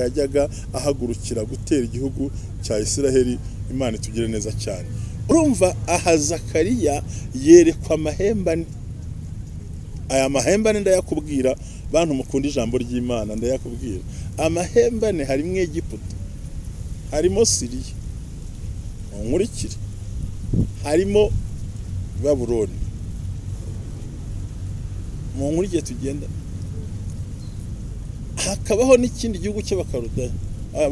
yajyaga ahagurukira gutera igihugu cya Isiraheli. Imana itugire neza cyane. Urumva aha Zakariya yerekwa amahembe. Aya mahembe ndayakubwira bantu mukunda ijambo ry'Imana, ndayakubwira amahembe harimo Egiputa, harimo Siriya, nkurikire, harimo Babuloni, mu nkurikire tugenda, hakabaho n'ikindi gihugu cy'Abakaludaya.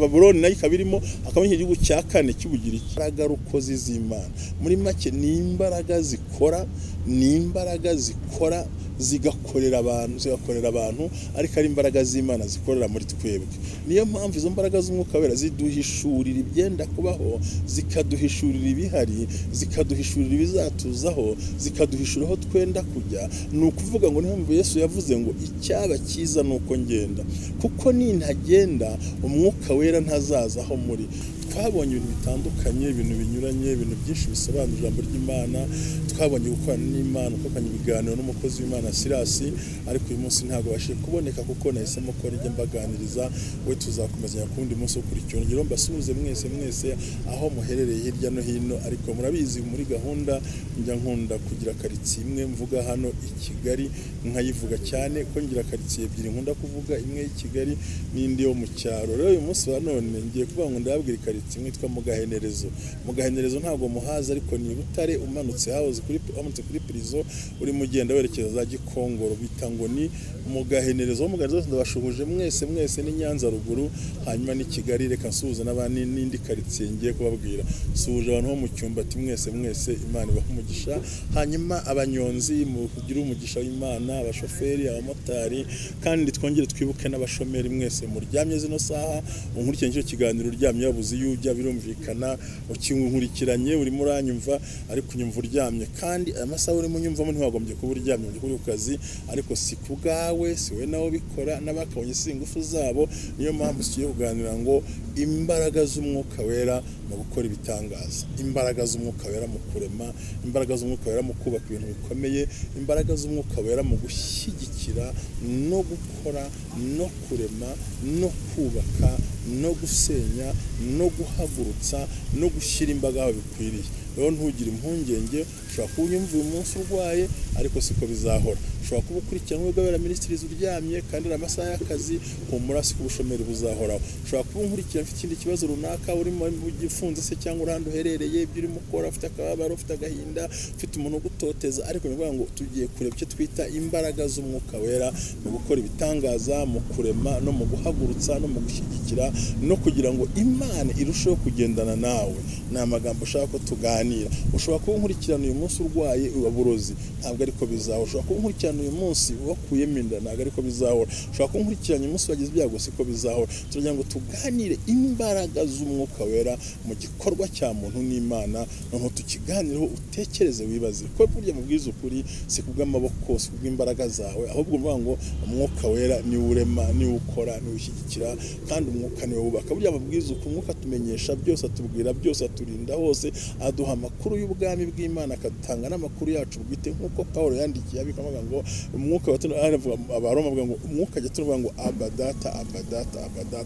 Babuloni nayo ikabirimo, hakaba n'igihugu cya kane cy'Ubugiriki. Imbaraga rukozi z'Imana muri make ni imbaraga zikora, ni imbaraga zikora zigakorera abantu, ariko ari imbaraga z'Imana zikorera muri twebwe. Niyo mpamvu izo mbaraga z'umwuka wera ziduhishurira ibyenda kubaho, zikaduhishurira ibihari, zikaduhishurira ibizatuzaho, zikaduhishurira aho twenda kujya. Ni ukuvuga ngo niyo mpamvu Yesu yavuze ngo icyaba cyiza nuko ngenda, kuko nintagenda umwuka wera ntazaza aho muri. Twabonye ibintu bitandukanye, ibintu binyuranye, ibintu byinshi bisobanura ijambo ry'Imana. Twabonye gukorana n'Imana, twakanye ibiganiro n'umukozi w'Imana Sirasi, ariko uyu munsi ntabwo bashije kuboneka kuko nahisemo ko rijya mbaganiriza. We tuzakomezanya ku wundi munsi ukurikira. Ngiro mbasuhuze mwese aho muherereye hirya no hino, ariko murabizi muri gahunda njya nkunda kugira karitsiye imwe mvuga hano i Kigali, nkayivuga cyane ko ngira karitsiye ebyiri nkunda kuvuga, imwe y'i Kigali n'indi yo mu cyaro. Rero uyu munsi wa none ngiye kuvuga ngo ndababwira karitsiye imwe yitwa Mugahenerezo. Ntabwo muhaza, ariko ni Butare umanutse kuri prison urimo ugenda werekeza za Gikongoro, bita ngo ni Mugahenerezo. Ndabashuhuje mwese ni Nyanza ruguru, hanyuma ni Kigali. Reka nsuhuza n'abandi n'indi karitsiye ngiye kubabwira. Nsuhuje abantu bo mu Cyumbati mwese, Imana ibahe umugisha. Hanyuma abanyonzi kugira umugisha w'Imana, abashoferi, abamotari, kandi twongere twibuke n'abashomeri mwese muryamye zino saha. Unkurikiranye icyo kiganiro uryamye wabuze iyo ujya, birumvikana ukinkurikiranye urimo uranyumva, ariko unyumva uryamye, kandi aya masaha urimo unyumvamo ntiwagombye kuba uryamye uri ku kazi, ariko si ku bwawe, si we nawe bikora, n'abakabonye si ingufu zabo. Niyo mpamvu tugiye kuganira ngo imbaraga z'umwuka wera mu gukora ibitangaza, imbaraga z'umwuka wera mu kurema, imbaraga z'umwuka wera mu kubaka ibintu bikomeye, imbaraga z'umwuka wera mu gushyigikira no gukora no kurema no kubaka no gusenya no guhagurutsa no gushyira imbaga aho bikwiriye. Rero ntugire impungenge, ushobora kuba unyumva uyu munsi urwaye, ariko siko bizahora. Ushobora kuba ukurikirana ubwabera ministries uryamye kandi ari amasaha y'akazi, humura siko ubushomeri buzahoraho. Ushobora kuba unkurikirana ufite ikindi kibazo runaka, urimo ugifunze se cyangwa urahandi uherereye, ibyo urimo ukora, ufite akababaro, ufite agahinda, ufite umuntu ugutoteza, ariko nivuga ngo tugiye kureba icyo twita imbaraga z'umwuka wera mu gukora ibitangaza, mu kurema no mu guhagurutsa no mu gushyigikira, no kugira ngo Imana irusheho kugendana nawe. Ni amagambo ushaka ko tuganira. Ushobora kuba unkurikirana uyu munsi urwaye uburozi, ntabwo ariko bizahora. Ushobora kuba unkurikirana uyu munsi wakuyemo inda, ntabwo ariko bizahora. Ushobora kuba unkurikirana uyu munsi wagize ibyago, siko bizahora. Turagira ngo tuganire imbaraga z'umwuka wera mu gikorwa cya muntu n'Imana, noneho tukiganireho, utekereze, wibaze ko burya mubwiza ukuri si kubw'amaboko, si kubw'imbaraga zawe, ahubwo uvuga ngo umwuka wera ni urema, ni ukora, ni ushyigikira, kandi umwuka ni wubaka. Burya mubwiza ukuri umwuka atumenyesha byose, atubwira byose, aturinda hose, aduha amakuru y'ubwami bw'Imana, akadutanga n'amakuru yacu bwite, nk'uko Paulo yandikiye abikavuga ngo umwuka Abaroma avuga ngo umwuka ajya tuvuga ngo abadata.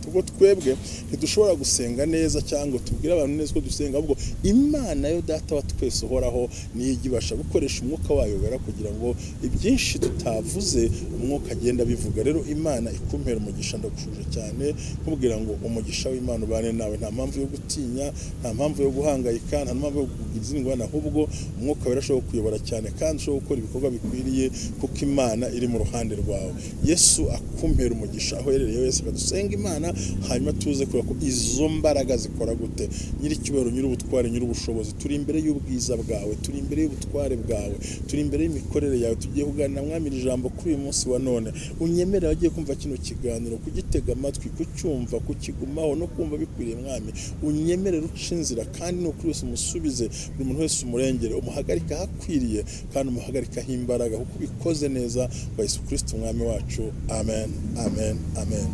Ubwo twebwe ntidushobora gusenga neza cyangwa tubwire abantu neza ko dusenga, ahubwo Imana yo data wa twese uhoraho niyo ibasha gukoresha umwuka wayo wera kugira ngo ibyinshi tutavuze umwuka agenda bivuga. Rero Imana ikumpera umugisha, ndagushuje cyane nkubwira ngo umugisha w'Imana ubane nawe. Nta mpamvu yo gutinya, nta mpamvu yo guhangayika, nta mpamvu yo kugira izindi ngorane, ahubwo umwuka wera ashobora kuyobora cyane kandi ashobora gukora ibikorwa bikwiriye, kuko Imana iri mu ruhande rwawe. Yesu akumpera umugisha aho uherereye wese, akadusenga Imana, hanyuma tuze kureba ko izo mbaraga zikora gute. Nyiricyubahiro, nyir'ubutware, nyir'ubushobozi, turi imbere y'ubwiza bwawe, turi imbere y'ubutware bwawe, turi imbere y'imikorere yawe. Tugiye kuganira Mwami ijambo kuri uyu munsi wa none. Unyemerera abagiye kumva kino kiganiro kugitega amatwi, kucyumva, kukigumaho no kumva bikwiriye Mwami. Unyemerera uca inzira, kandi no kuri wese umusubize umurinze, buri muntu wese umurengere, umuhagarika hakwiriye kandi umuhagarikaho imbaraga, kuko ubikoze neza kwa Yesu Kristo umwami wacu. Amen, amen, amen.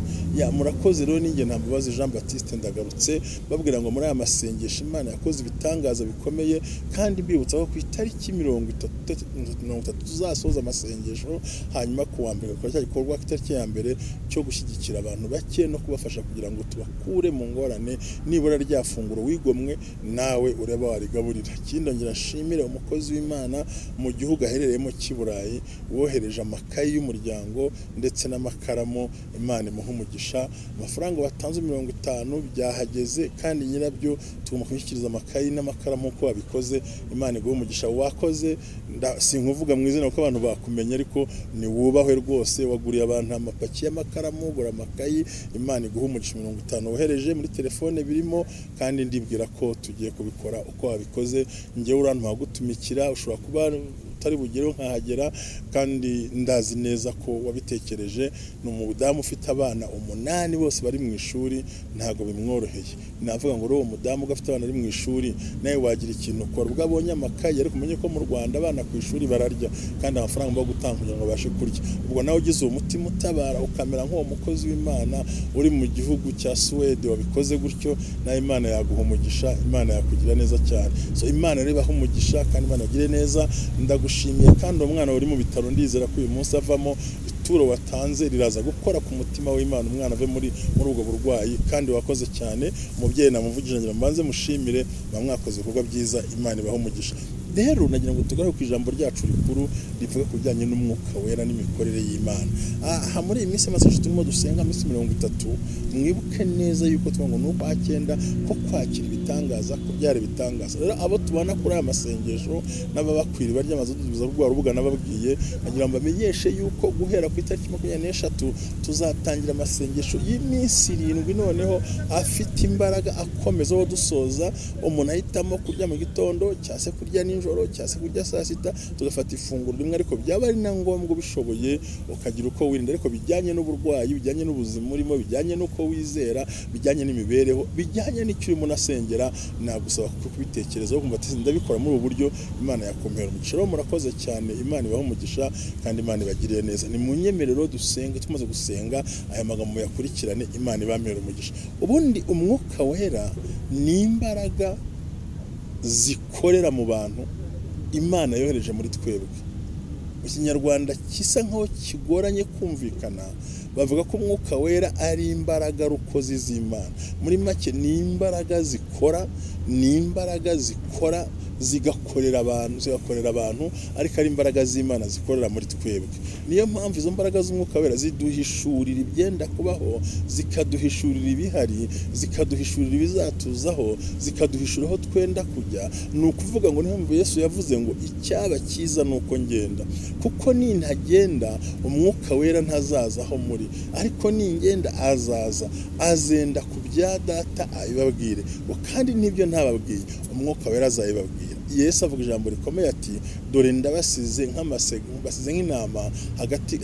Murakoze rero. Ninjye Ntambabazi Jean Baptiste ndagarutse babwira ngo muri aya masengesho Imana yakoze ibitangaza bikomeye, kandi mbibutsa ko ku itariki 30 tuzasoza amasengesho, hanyuma ku wa mbere gukora cya gikorwa itariki ya mbere cyo gushyigikira abantu bake no kubafasha kugira ngo tubakure mu ngorane, nibura rya funguro wigomwe nawe ureba warigaburira. Ikindi ngira nshimire umukozi w'Imana mu gihugu aherereyemo cy'Iburayi wohereje amakayi y'umuryango ndetse n'amakaramu. Imana imuha umugisha. Amafaranga batanze 50 byahageze, kandi nyirabyo tugomba kumushyikiriza amakayi n'amakaramu uko wabikoze. Imana iguha umugisha. Wakoze sinkuvuga mu izina kuko abantu bakumenya, ariko ni wubahwe rwose. Waguriye abantu amapaki y'amakaramu, ugura amakayi. Imana iguha umugisha. 50 wohereje muri telefone birimo, kandi ndibwira ko tugiye kubikora uko wabikoze. Ngewe urantu hagutumikira, ushobora kuba utari bugereho nkahagera, kandi ndazi neza ko wabitekereje. Ni umudamu ufite abana 8 bose bari mu ishuri, ntago bimworoheye. Navuga ngo uwo mudamu ugafite abana ari mu ishuri, nawe wagira ikintu ukora. Ubwo abonye amakaye, ariko umenye ko mu Rwanda abana ku ishuri bararya, kandi amafaranga bwo gutanga kugira ngo babashe kurya. Ubwo nawe ugize umutima utabara, ukamera nk'uwo mukozi w'Imana uri mu gihugu cya Suwede wabikoze gutyo, na Imana yaguha umugisha. Imana yakugira neza cyane. So Imana rebaho umugisha, kandi Imana agire neza. Ndagushimiye, kandi umwana uri mu bitaro ndizera ko uyu munsi avamo ituro watanze riraza gukora ku mutima w'Imana, umwana ave muri ubwo burwayi. Kandi wakoze cyane umubyeyi, namuvugije ngira mbanze mushimire, bamwakoze ibikorwa byiza. Imana ibaho umugisha. Rero nagira ngo tugaruke ku ijambo ryacu rikuru rivuga ku bijyanye n'umwuka wera n'imikorere y'Imana. Aha muri iyi minsi y'amasengesho turimo dusenga minsi 30, mwibuke neza yuko tuvuga ngo nuko 9 ko kwakira ibitangaza, ko byari bitangaza. Rero abo tubana kuri aya masengesho n'ababakwiri barya amazudubiza rwa rubuga nababwiye, nagira ngo bamenyeshe yuko guhera ku itariki 23 tuzatangira amasengesho y'iminsi 7, noneho afite imbaraga akomeza aho dusoza. Umuntu ahitamo kurya mu gitondo, cyase kurya nijoro, cyase kurya saa sita, tugafata ifunguro rimwe, ariko byaba ari na ngombwa bishoboye ukagira uko wirinda, ariko bijyanye n'uburwayi, bijyanye n'ubuzima urimo, bijyanye n'uko wizera, bijyanye n'imibereho, bijyanye n'icyo urimo nasengera. Nagusaba kubitekerezaho, kumva ati ndabikora muri ubu buryo. Imana yakomera umugisha. Rero murakoze cyane. Imana ibaho umugisha, kandi Imana ibagiriye neza. Ni mu nyemerero dusenge. Tumaze gusenga aya magambo yakurikirane, Imana ibamera umugisha. Ubundi umwuka wera ni imbaraga zikorera mu bantu Imana yohereje muri twebwe. Mu Kinyarwanda kisa nkaho kigoranye kumvikana, bavuga ko umwuka wera ari imbaraga rukozi z'Imana. Muri make ni imbaraga zikora, ni imbaraga zikora zigakorera abantu, ariko ari imbaraga z'Imana zikorera muri twebwe. Niyo mpamvu izo mbaraga z'umwuka wera ziduhishurira ibyenda kubaho, zikaduhishurira ibihari, zikaduhishurira ibizatuzaho, zikaduhishurira aho twenda kujya. Ni ukuvuga ngo niyo mpamvu Yesu yavuze ngo icyaba cyiza nuko ngenda, kuko nintagenda umwuka wera ntazaza aho muri, ariko ningenda azaza, azenda ku bya Data abibabwire. Kandi nibyo ntababwiye, umwuka wera azabibabwira. Yesu avuga ijambo rikomeye ati, dore ndabasize nk'amasega, basize nk'intama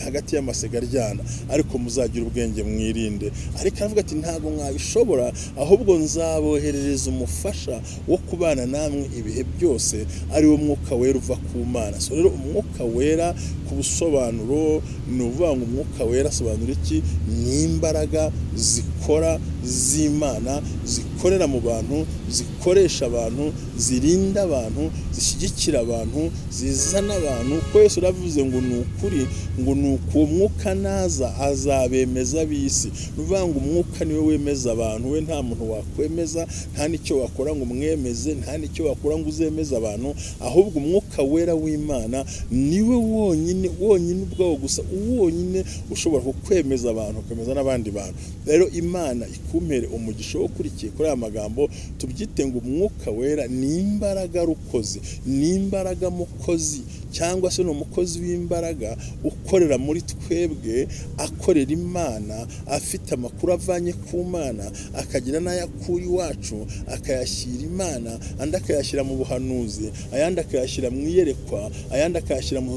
hagati y'amasega aryana, ariko muzagira ubwenge mwirinde. Ariko aravuga ati ntago mwabishobora, ahubwo nzaboherereza umufasha wo kubana namwe ibihe byose, ari wo mwuka wera uva ku Mana. So rero umwuka wera ku busobanuro ni uvuga ngo umwuka wera asobanura iki? Ni imbaraga zikora z'Imana, zikorera mu bantu, zikoresha abantu, zirinda abantu, zishyigikira abantu, zizana abantu. Ko Yesu aravuze ngo ni ukuri, ngo ni uko mwuka naza azabemeza bisi. Nuvuga ngo umwuka niwe wemeza abantu, we nta muntu wakwemeza, nta nicyo wakora ngo umwemeze, nta nicyo wakora ngo uzemeza abantu, ahubwo umwuka wera w'Imana niwe wonyine ubwawo gusa, wonyine ushobora kukwemeza abantu, kwemeza n'abandi bantu. Rero Imana ikumpere umugisha wo kurikiye kuri aya magambo, tubyite ngo umwuka wera ni imbaraga rukozi, ni imbaraga mukozi, cyangwa se ni umukozi w'imbaraga ukorera muri twebwe, akorera Imana, afite amakuru avanye ku Mana, akagira n'ayakuye iwacu, akayashyira Imana, andi akayashyira mu buhanuzi, ayandi akayashyira mu iyerekwa, ayandi akayashyira mu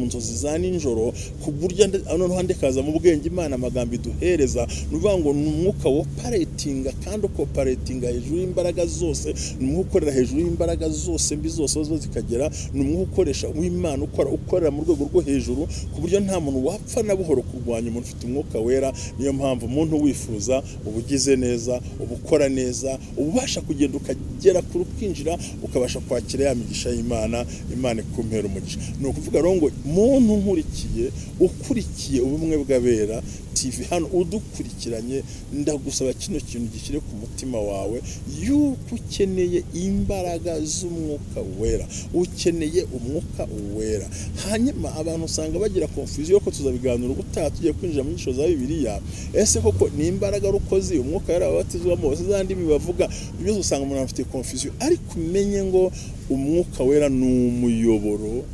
nzozi za nijoro, ku buryo noneho andi kaza mu bwenge Imana amagambo iduhereza. Nuvuga ngo ni umwuka operatinga kandi operatinga hejuru y'imbaraga zose, ni umwuka ukorera hejuru y'imbaraga zose mbi zose zo zikagera, ni umwuka ukoresha w'Imana ukorera mu rwego rwo hejuru ku buryo nta muntu wapfa na buhoro kurwanya umuntu ufite umwuka wera. Niyo mpamvu umuntu wifuza ubugize neza, ubukora neza, ubasha kugenda ukagera ku rukinjira ukabasha kwakira ya migisha y'Imana, Imana ikumpera umugisha. Ni ukuvuga rero ngo muntu nkurikiye ukurikiye ubumwe bw'abera TV hano udukurikiranye, ndagusaba kino kintu gishyire ku mutima wawe yuko ukeneye imbaraga z'umwuka wera, ukeneye umwuka wera. Hanyuma abantu usanga bagira confusion ko tuzabiganura ubutaha tugiye kwinjira mu nyisho za Bibiliya. Ese koko ni imbaraga rukozi umwuka wera wabatizwamo zandi bibavuga byose, usanga umuntu afite confusion. Ariko umenye ngo umwuka wera ni umuyoboro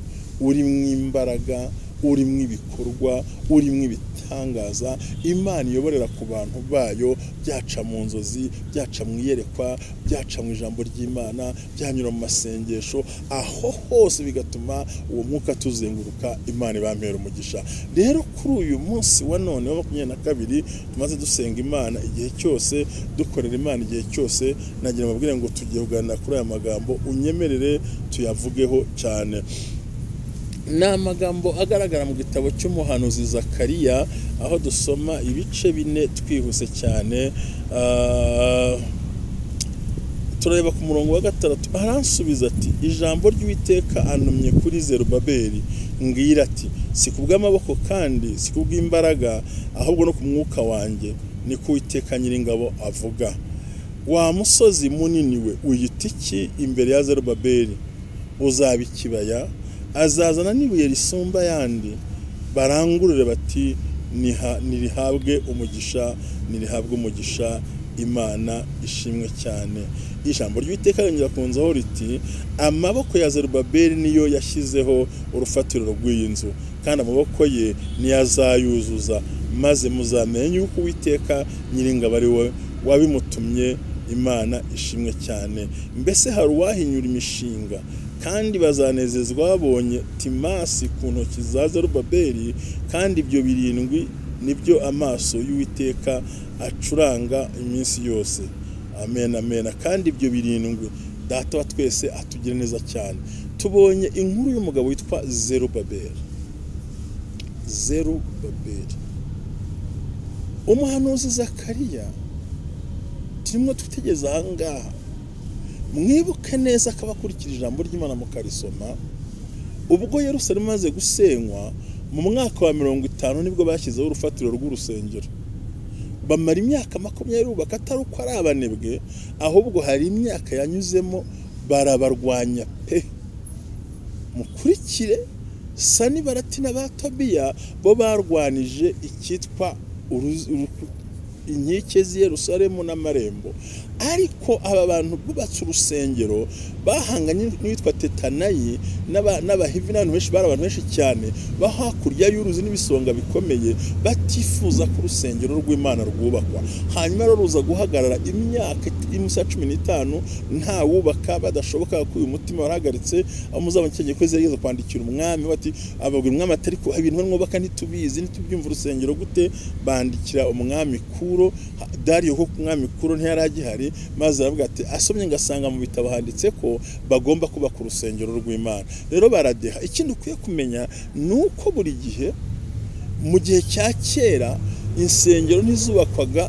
uri mu imbaraga, uri mu ibikorwa, uri mu ibitangaza Imana iyoborera ku bantu bayo, byaca mu nzozi, byaca mu iyerekwa, byaca mu ijambo ry'Imana, byanyura mu masengesho, aho hose bigatuma uwo mwuka tuzenguruka. Imana ibampera umugisha. Rero kuri uyu munsi wa none wa 22 tumaze dusenga Imana igihe cyose, dukorera Imana igihe cyose, nagira mabwire ngo tugiye kuganira kuri aya magambo, unyemerere tuyavugeho cyane. Ni amagambo agaragara mu gitabo cy'umuhanuzi Zakariya, aho dusoma ibice 4 twihuse cyane. Turareba ku murongo wa 6, aransubiza ati, ijambo ry'Uwiteka antumye kuri Zerubabeli ngira ati, si kubw'amaboko kandi si kubw'imbaraga, ahubwo no ku mwuka wanjye, ni ku Uwiteka Nyiringabo avuga. Wa musozi munini we uyita iki imbere ya Zerubabeli? Uzaba ikibaya, azazana n'ibuye risumba yandi, barangurure bati nirihabwe umugisha, nirihabwe umugisha, Imana ishimwe cyane. Ijambo ry'Uwiteka yongera kunzaho riti, amaboko ya Zerubabeli niyo yashyizeho urufatiro rw'iyi nzu, kandi amaboko ye niyo azayuzuza, maze muzamenye yuko Uwiteka Nyiringabo ari we wabimutumye. Imana ishimwe cyane. Mbese hari uwahinyura imishinga, kandi bazanezezwa babonye timasi ku ntoki za Zerubabeli, kandi ibyo 7 nibyo amaso y'Uwiteka acuranga iminsi yose. Amen, amen. Kandi ibyo 7 Data wa twese atugire neza cyane. Tubonye inkuru y'umugabo witwa Zerubabeli. Umuhanuzi Zakariya turimo tutegeza ahangaha, mwibuke neza ko abakurikira ijambo ry'Imana mukarisoma, ubwo Yerusalemu maze gusenywa mu mwaka wa 50 nibwo bashyizeho urufatiro rw'urusengero. Bamara imyaka 20 bubaka, atari uko ari abanebwe, ahubwo hari imyaka yanyuzemo barabarwanya pe. Mukurikire Sanibalati na Tobiya, bo barwanije icyitwa inkike z'i Yerusalemu n'amarembo. Ariko aba bantu bubatse urusengero bahanganye n'uwitwa Tetanayi n'abahivi n'abantu benshi, bari abantu benshi cyane bahakurya y'uruzi n'ibisonga bikomeye, batifuza ko urusengero rw'Imana rwubakwa. Hanyuma rero ruza guhagarara imyaka 15 nta wubaka, badashoboka ko uyu mutima warahagaritse. Aho muzaba cyegeye ko zigeze kwandikira umwami bati, ababwira umwami atari ko ibintu mwubaka ntitubizi, ntitubyumva urusengero gute. Bandikira umwami Kuro, Dariyo ko umwami Kuro ntiyaragihari, maze aravuga ati, asomye ngasanga mu bitabo handitse ko bagomba kubaka urusengero rw'Imana. Rero baradeha. Ikindi ukwiye kumenya nuko buri gihe mu gihe cya kera insengero ntizubakwaga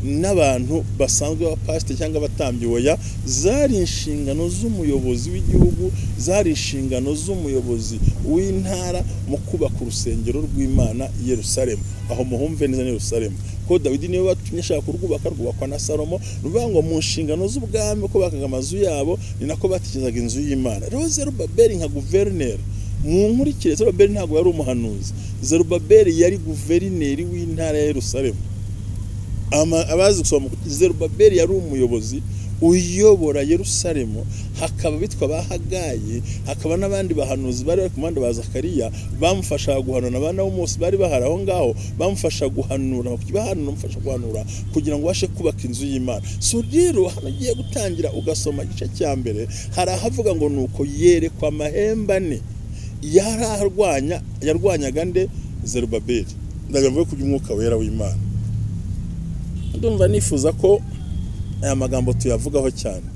n'abantu basanzwe b'abapasiteri cyangwa abatambyi, oya, zari inshingano z'umuyobozi w'igihugu, zari inshingano z'umuyobozi w'intara mu kubaka urusengero rw'Imana i Yerusalemu. Aho muhumve neza ni Yerusalemu, ko Dawidi niwe watumye ashaka kurwubaka, rwubakwa na Salomo. Ruvuga ngo mu nshingano z'ubwami ko bakaga amazu yabo, ni nako batikizaga inzu y'Imana. Rero Zerubabeli nka guverineri, mu nkurikire, Zerubabeli ntabwo yari umuhanuzi, Zerubabeli yari guverineri w'intara ya Yerusalemu. Abazi gusoma, Zerubabeli yari umuyobozi uyobora Yerusalemu. Hakaba bitwa Bahagayi, hakaba n'abandi bahanuzi bari ku mpande ba Zakariya, bamufasha guhanura. Abana b'umunsi bari bahari aho ngaho, bamufasha guhanura, bamufasha guhanura kugira ngo bashe kubaka inzu y'Imana. So rero hano giye gutangira ugasoma igice cya mbere, hari ahavuga ngo nuko yerekwa amahembe 4 yarwanyaga nde? Zerubabeli. Ndagamvuye kujya umwuka wera w'Imana. ndumva nifuza ko aya magambo tuyavugaho cyane.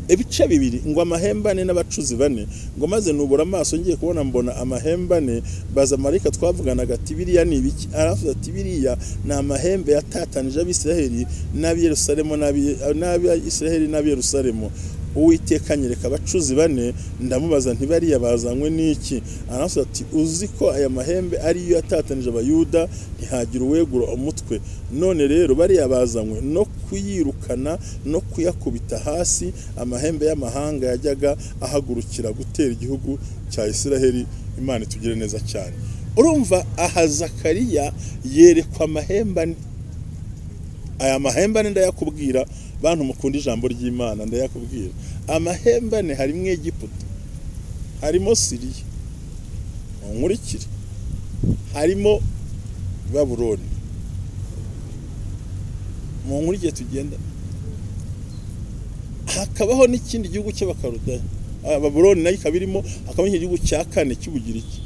Ibice bibiri ngo amahembe ane n'abacuzi bane, ngo maze nubura amaso ngiye kubona mbona amahembe ane, baza marayika twavuganaga ati biriya ni ibiki? Aravuga ati biriya ni amahembe yatatanije abisiraheli n'ab'i Yerusalemu n'ab'Isiraheli n'ab'i Yerusalemu. Uwiteka anyereka abacuzi bane, ndamubaza nti bariya bazanywe n'iki? Aravuga ati uzi ko aya mahembe ariyo yatatanije abayuda ntihagira uwegura umutwe. None rero bariya bazanywe no kuyirukana no kuyakubita hasi amahembe y'amahanga yajyaga ahagurukira gutera igihugu cya Isiraheli. Imana itugire neza cyane. Urumva aha Zakariya yerekwa amahembe ane. Aya mahembe ane ndayakubwira bantu mukunda ijambo ry'Imana, ndayakubwira. Amahembe ane harimo Egiputa, harimo Siriya, nkurikire, harimo Babuloni, mu nkurikire tugenda, hakabaho n'ikindi gihugu cy'Abakarudaya. Babuloni nayo ikabirimo, hakaba igihugu cya kane cy'Ubugiriki.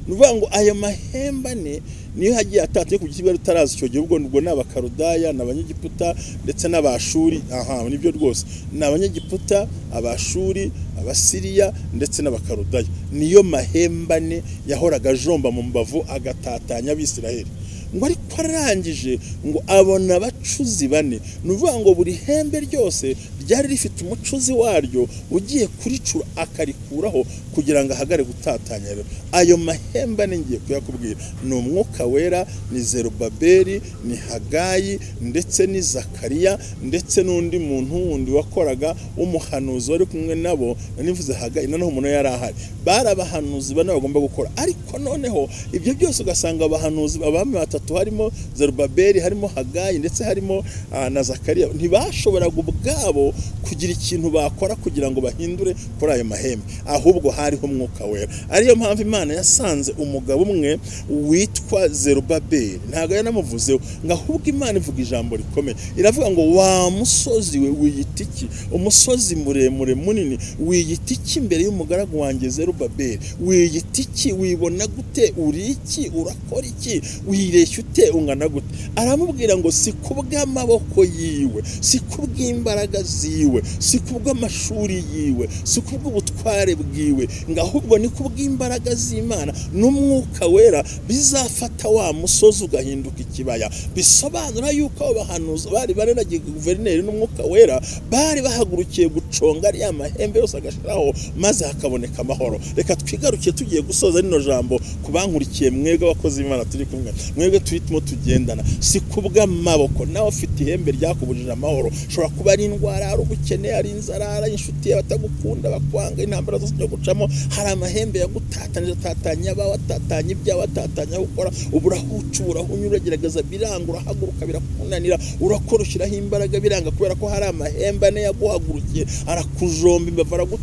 Nuvuga ngo aya mahembe ane niyo hagiye atatiye ku gisigo rutaraza icyo gihe, ubwo n'Abakarudaya n'Abanyegiputa ndetse n'Abashuri. Nibyo rwose, n'Abanyegiputa, Abashuri, Abasiriya ndetse n'Abakarudaya. Niyo mahembe ane yahoraga ajomba mu mbavu agatatanya abisiraheli. Ngo ariko arangije ngo abona abacuzi bane. Nuvuga ngo buri hembe ryose ryari rifite umucuzi waryo ugiye kuricura akarikuraho kugira ngo ahagare gutatanya. Rero ayo mahembe ane ngiye kuyakubwira ni umwuka wera, ni Zerubabeli, ni Hagayi ndetse ni Zakariya ndetse n'undi muntu wundi wakoraga umuhanuzi wari kumwe nabo. Nivuze Hagayi, noneho umuntu yari ahari, bari abahanuzi bane bagomba gukora. Ariko noneho ibyo byose ugasanga abahanuzi abami batatu, harimo Zerubabeli, harimo Hagayi ndetse harimo na Zakariya, ntibashoboraga ubwabo kugira ikintu bakora kugira ngo bahindure kuri ayo mahembe, ahubwo hariho umwuka wera. Ariyo mpamvu Imana yasanze umugabo umwe witwa Zerubabeli, ntago yanamuvuzeho, ngo ahubwo Imana ivuga ijambo rikomeye. Iravuga ngo wa musozi we wiyita iki? Umusozi muremure munini wiyita iki imbere y'umugaragu wanjye Zerubabeli? Wiyita iki? Wibona gute? Uri iki? Urakora iki? Wireshya ute? Ungana gute? Aramubwira ngo si kubw'amaboko yiwe, si kubw'imbaraga ziwe, si kubw'amashuri yiwe, si kubw'ubutware bwiwe, ngo ahubwo ni kubw'imbaraga z'Imana n'umwuka wera bizafata wa musozi ugahinduka ikibaya. Bisobanura yuko abo bahanuzi bari bareragiye guverineri n'umwuka wera bari bahagurukiye guconga ariya mahembe yose agashiraho, maze hakaboneka amahoro. Reka twigarukiye tugiye gusoza rino jambo kubankurikiye, mwebwe abakozi b'Imana turi kumwe, mwebwe turimo tugendana. Si kubw'amaboko, nawe ufite ihembe ryakubujije amahoro. Shobora kuba ari indwara, ari ubukene, ari inzara, ari inshuti batagukunda, bakwanga, intambara zose zo gucamo. Hari amahembe yagutatanije, atatanya abawe, atatanya ibyabo, atatanya gukora. Uburahucu, urahunyura, uragerageza biranga, urahaguruka birakunanira, urakora ushyiraho imbaraga biranga, kubera ko hari amahembe ane yaguhagurukiye arakujomba imbavu,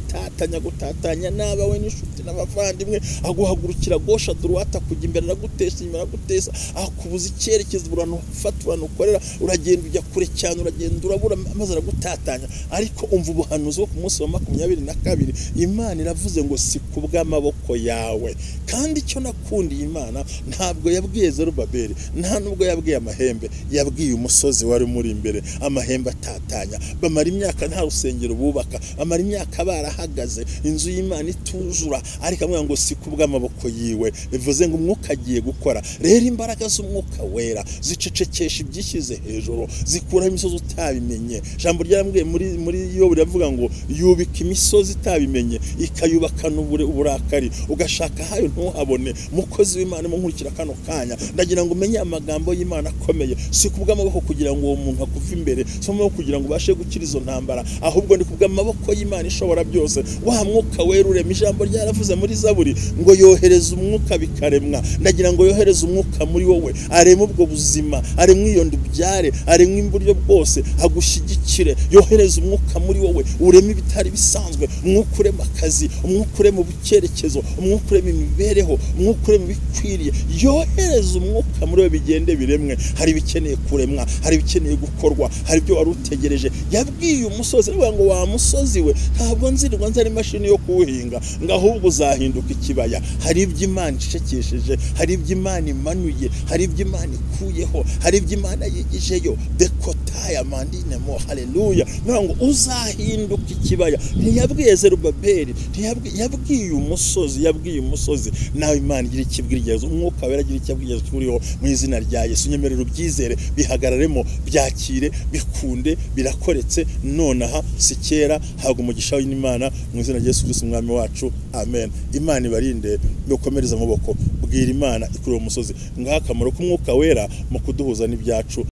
gutatanya n'abawe n'inshuti n'abavandimwe, aguhagurukira gosha duruwata, kujya imbere aragutesha, inyuma aragutesha, akubuza icyerekezo, uranufata, ukorera, uragenda ujya kure cyane, uragenda urabura, maze aragutatanya. Ariko umva ubuhanuzi bwo ku munsi wa 22, Imana iravuze ngo si kubw'amaboko yawe. Kandi icyo nakundiye Imana, ntabwo yabwiye Zerubabeli, nta nubwo yabwiye amahembe, yabwiye umusozi wari muri imbere. Amahembe atatanya, bamara imyaka nta rusengero bubaka, bamara imyaka barahagaze, inzu y'Imana ituzura, ariko amwe ngo si kubw'amaboko yiwe. Bivuze ngo umwuka agiye gukora. Rero imbaraga z'umwuka wera zicecekesha ibyishyize hejuru, zikuraho imisozi utabimenye. Jambo ryarambwiye muri Yobu riravuga ngo yubika imisozi itabimenye, ikayubakana uburakari, ugashaka hayo ntuhabone. Mukozi w'Imana munkurikira kano kanya, ndagira ngo umenye amagambo y'Imana akomeye. Si kubw'amaboko kugira ngo uwo muntu akuve imbere, si kubw'amaboko kugira ngo ubashe gukira izo ntambara, ahubwo ni kubw'amaboko y'Imana ishobora byose. Wa mwuka wera urema. Ijambo ryaravuze muri Zaburi ngo yohereza umwuka bikaremwa. Ndagira ngo yohereza umwuka muri wowe, arema ubwo buzima, arema iyo ndubyare, arema imburyo bwose, agushyigikire. wohereza umwuka muri wowe urema ibitari bisanzwe, umwuka urema akazi, umwuka urema ubucyerekezo, umwuka urema imibereho, umwuka urema ibikwiriye. Yohereza umwuka muri wowe bigende biremwe. Hari ibikeneye kuremwa, hari ibikeneye gukorwa, hari ibyo wari utegereje. Yabwiye umusozi ngo wa musozi we, ntabwo nzirirwa nzari imashini yo kuwuhinga, ngo ahubwo uzahinduka ikibaya. Hari ibyo Imana icecekesheje, hari ibyo Imana imanuye, hari ibyo Imana ikuyeho, hari ibyo Imana yigijeyo. Dekotaya mandine mo, haleluya. Ngo uzahinduka ikibaya. Ntiyabwiye Zerubabeli, yabwiye umusozi, nawe Imana igira ikibwiriza, umwuka wera agira ikibwiriza kuriho mu izina rya Yesu. Nyemerera ubyizere, bihagararemo, byakire, bikunde, birakoretse nonaha si kera. Habwa umugisha w'Imana mu izina rya Yesu Kristo umwami wacu, amen. Imana ibarinde, dukomereza amaboko, bwira Imana ikuri uwo musozi. Ngaha akamaro k'umwuka wera mu kuduhuza n'ibyacu.